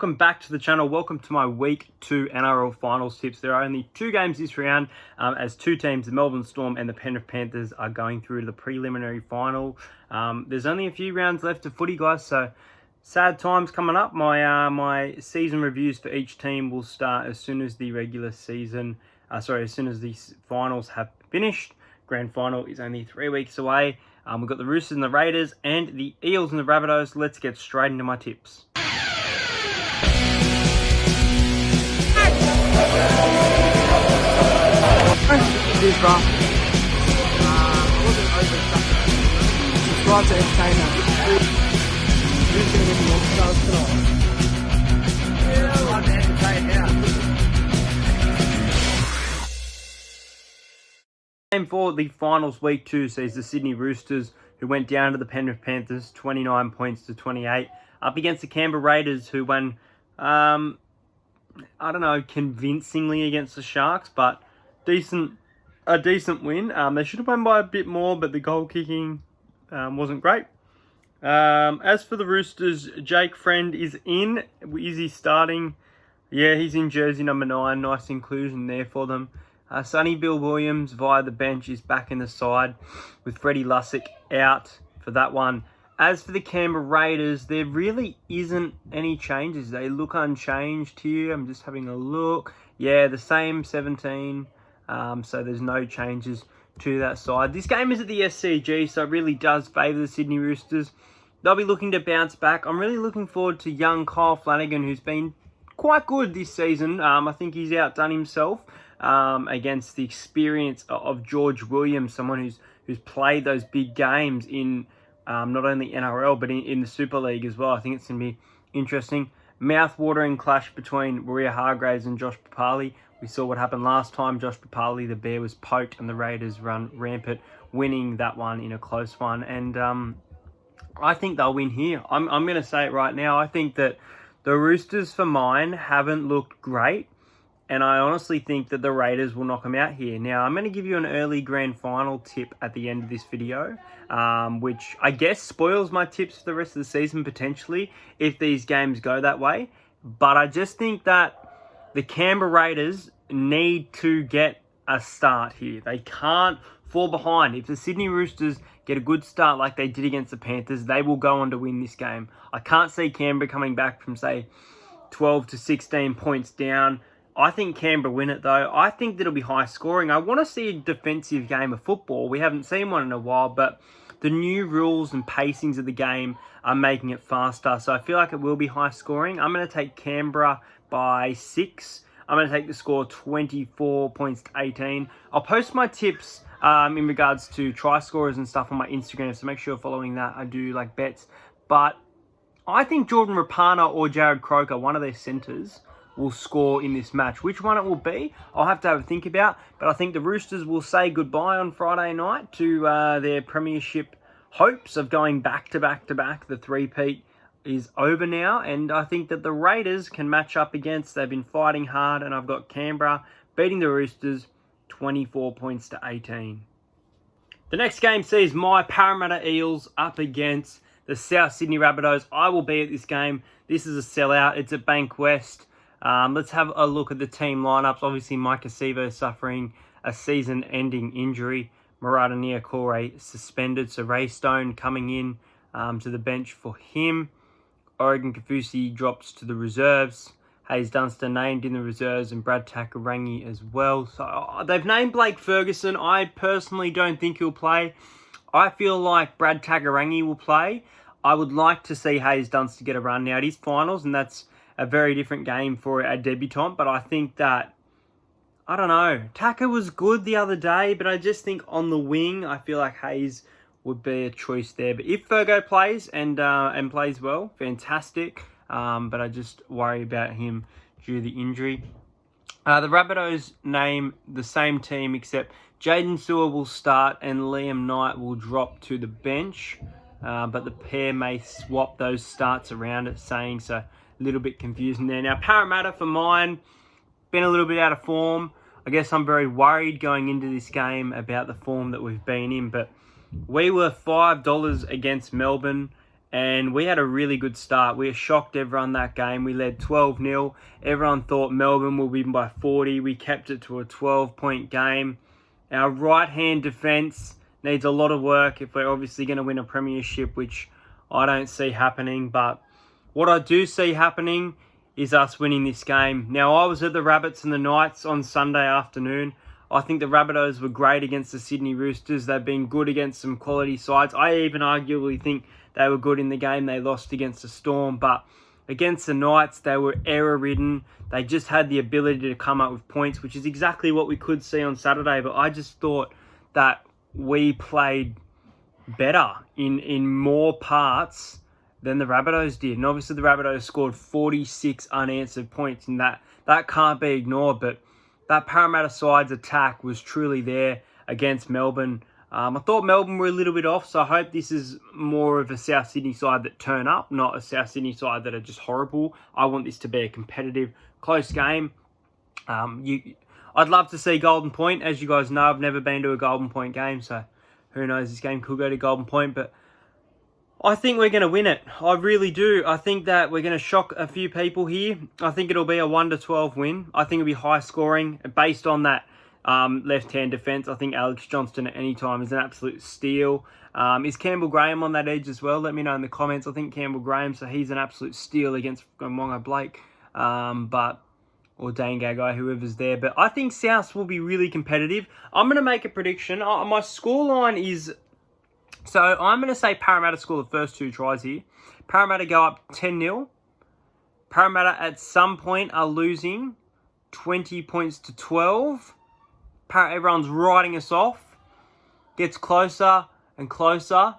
Welcome back to the channel. Welcome to my week 2 NRL finals tips. There are only 2 games this round as 2 teams, the Melbourne Storm and the Penrith Panthers, are going through to the preliminary final. There's only a few rounds left of footy, guys, so sad times coming up. My season reviews for each team will start as soon as the regular season, as soon as the finals have finished. Grand final is only 3 weeks away. We've got the Roosters and the Raiders and the Eels and the Rabbitohs. Let's get straight into my tips. Cheers, bro. Subscribe to Entertainer. Who's going to win the All-Stars tonight? Yeah, I like to entertain now. Game for the finals week 2 sees the Sydney Roosters, who went down to the Penrith Panthers 29 points to 28, up against the Canberra Raiders, who won, convincingly against the Sharks, but a decent win. They should have won by a bit more, but the goal kicking wasn't great. As for the Roosters, Jake Friend is in. Is he starting? Yeah, he's in jersey number 9. Nice inclusion there for them. Sonny Bill Williams via the bench is back in the side with Freddie Lussick out for that one. As for the Canberra Raiders, there really isn't any changes. They look unchanged here. I'm just having a look. Yeah, the same 17. So there's no changes to that side. This game is at the SCG, so it really does favour the Sydney Roosters. They'll be looking to bounce back. I'm really looking forward to young Kyle Flanagan, who's been quite good this season. I think he's outdone himself against the experience of George Williams, someone who's played those big games in not only NRL, but in the Super League as well. I think it's going to be interesting. Mouth-watering clash between Maria Hargraves and Josh Papali. We saw what happened last time. Josh Papali, the bear, was poked and the Raiders run rampant, winning that one in a close one. And I think they'll win here. I'm going to say it right now. I think that the Roosters, for mine, haven't looked great. And I honestly think that the Raiders will knock them out here. Now, I'm going to give you an early grand final tip at the end of this video, which I guess spoils my tips for the rest of the season, potentially, if these games go that way. But I just think that the Canberra Raiders need to get a start here. They can't fall behind. If the Sydney Roosters get a good start like they did against the Panthers, they will go on to win this game. I can't see Canberra coming back from, say, 12 to 16 points down. I think Canberra win it, though. I think that it'll be high scoring. I want to see a defensive game of football. We haven't seen one in a while, but the new rules and pacings of the game are making it faster. So I feel like it will be high scoring. I'm going to take Canberra by 6. I'm going to take the score 24 points to 18. I'll post my tips in regards to try scorers and stuff on my Instagram, so make sure you're following that. I do like bets. But I think Jordan Rapana or Jared Croker, one of their centres, will score in this match. Which one it will be, I'll have to have a think about. But I think the Roosters will say goodbye on Friday night to their premiership hopes of going back to back to back. The three-peat is over now, and I think that the Raiders can match up against. They've been fighting hard, and I've got Canberra beating the Roosters 24 points to 18. The next game sees my Parramatta Eels up against the South Sydney Rabbitohs. I will be at this game. This is a sellout. It's at Bank West. Let's have a look at the team lineups. Obviously, Mike Acevo suffering a season-ending injury. Murata Niokore suspended, so Ray Stone coming in to the bench for him. Oregon Kafusi drops to the reserves. Hayes Dunster named in the reserves, and Brad Takarangi as well. So they've named Blake Ferguson. I personally don't think he'll play. I feel like Brad Takarangi will play. I would like to see Hayes Dunster get a run. Now, it is finals, and that's a very different game for a debutant, but I think that, I don't know, Taka was good the other day, but I just think on the wing, I feel like Hayes would be a choice there. But if Fergo plays and plays well, fantastic. But I just worry about him due to the injury. The Rabbitohs name the same team, except Jaden Sewer will start and Liam Knight will drop to the bench. But the pair may swap those starts around, it's saying, so a little bit confusing there. Now, Parramatta, for mine, been a little bit out of form. I guess I'm very worried going into this game about the form that we've been in, but we were $5 against Melbourne And we had a really good start. We shocked everyone that game. We led 12-0. Everyone thought Melbourne would win by 40. We kept it to a 12-point game. Our right-hand defence needs a lot of work if we're obviously going to win a premiership, which I don't see happening. But what I do see happening is us winning this game. Now, I was at the Rabbits and the Knights on Sunday afternoon. I think the Rabbitohs were great against the Sydney Roosters. They've been good against some quality sides. I even arguably think they were good in the game they lost against the Storm. But against the Knights, they were error-ridden. They just had the ability to come up with points, which is exactly what we could see on Saturday. But I just thought that we played better in more parts than the Rabbitohs did. And obviously the Rabbitohs scored 46 unanswered points, and that can't be ignored. But that Parramatta side's attack was truly there against Melbourne. I thought Melbourne were a little bit off, so I hope this is more of a South Sydney side that turn up, not a South Sydney side that are just horrible. I want this to be a competitive, close game. I'd love to see Golden Point. As you guys know, I've never been to a Golden Point game, so who knows, this game could go to Golden Point. But I think we're going to win it. I really do. I think that we're going to shock a few people here. I think it'll be a 1-12 win. I think it'll be high scoring based on that left-hand defence. I think Alex Johnston at any time is an absolute steal. Is Campbell Graham on that edge as well? Let me know in the comments. I think Campbell Graham, so he's an absolute steal against Mongo Blake. Or Dane Gagai, whoever's there. But I think South will be really competitive. I'm going to make a prediction. My scoreline is... So I'm going to say Parramatta score the first 2 tries here. Parramatta go up 10-0. Parramatta at some point are losing 20 points to 12. Everyone's riding us off. Gets closer and closer.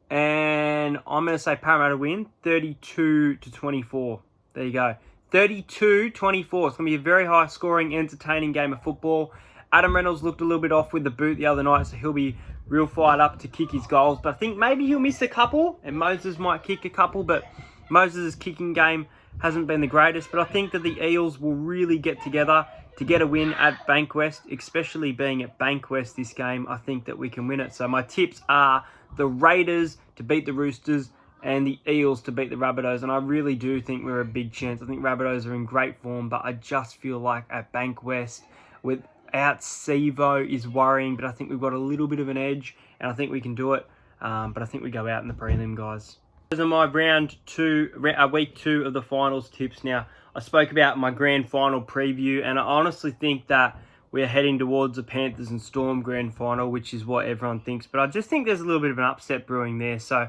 And I'm going to say Parramatta win 32-24. There you go. 32-24. It's going to be a very high-scoring, entertaining game of football. Adam Reynolds looked a little bit off with the boot the other night, so he'll be real fired up to kick his goals. But I think maybe he'll miss a couple, and Moses might kick a couple, but Moses' kicking game hasn't been the greatest. But I think that the Eels will really get together to get a win at Bankwest, especially being at Bankwest this game. I think that we can win it. So my tips are the Raiders to beat the Roosters and the Eels to beat the Rabbitohs. And I really do think we're a big chance. I think Rabbitohs are in great form, but I just feel like at Bankwest, without Sevo is worrying, but I think we've got a little bit of an edge, and I think we can do it. But I think we go out in the prelim, guys. Those are my week 2 of the finals tips. Now, I spoke about my grand final preview, and I honestly think that we're heading towards the Panthers and Storm grand final, which is what everyone thinks. But I just think there's a little bit of an upset brewing there. So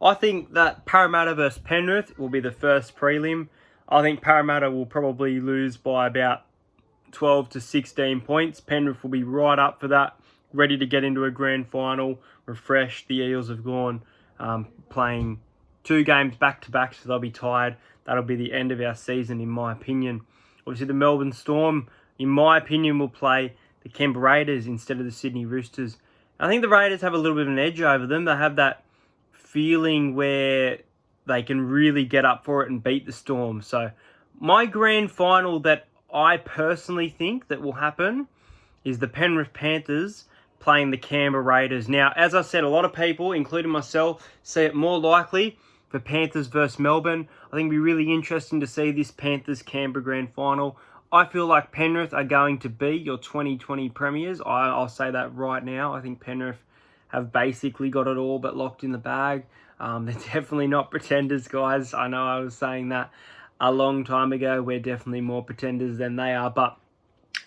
I think that Parramatta versus Penrith will be the first prelim. I think Parramatta will probably lose by about 12 to 16 points. Penrith will be right up for that, ready to get into a grand final, refreshed. The Eels have gone playing 2 games back-to-back, so they'll be tired. That'll be the end of our season, in my opinion. Obviously, the Melbourne Storm, in my opinion, will play the Canberra Raiders instead of the Sydney Roosters. I think the Raiders have a little bit of an edge over them. They have that feeling where they can really get up for it and beat the Storm. So my grand final that I personally think that will happen is the Penrith Panthers playing the Canberra Raiders. Now, as I said, a lot of people, including myself, see it more likely for Panthers versus Melbourne. I think it'll be really interesting to see this Panthers-Canberra grand final. I feel like Penrith are going to be your 2020 premiers. I'll say that right now. I think Penrith have basically got it all but locked in the bag. They're definitely not pretenders, guys. I know I was saying that a long time ago. We're definitely more pretenders than they are. But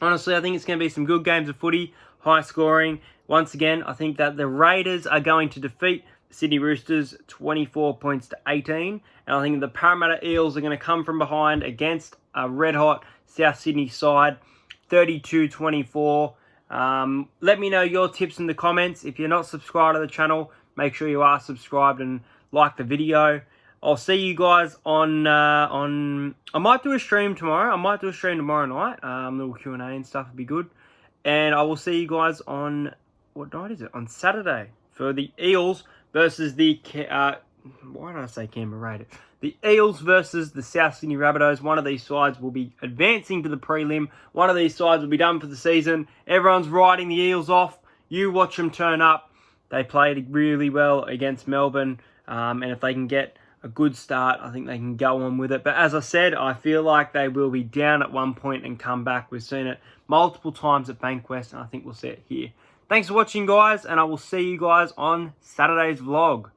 honestly, I think it's going to be some good games of footy, high scoring. Once again, I think that the Raiders are going to defeat the Sydney Roosters 24 points to 18. And I think the Parramatta Eels are going to come from behind against a red-hot South Sydney side, 32-24. Let me know your tips in the comments. If you're not subscribed to the channel, make sure you are subscribed and like the video. I'll see you guys on I might do a stream tomorrow. Night. Little Q&A and stuff would be good. And I will see you guys on, what night is it? On Saturday for the Eels versus the, why did I say Canberra Raiders? The Eels versus the South Sydney Rabbitohs. One of these sides will be advancing to the prelim. One of these sides will be done for the season. Everyone's riding the Eels off. You watch them turn up. They played really well against Melbourne And if they can get a good start, I think they can go on with it. But as I said, I feel like they will be down at one point and come back. We've seen it multiple times at Bankwest, and I think we'll see it here. Thanks for watching, guys, and I will see you guys on Saturday's vlog.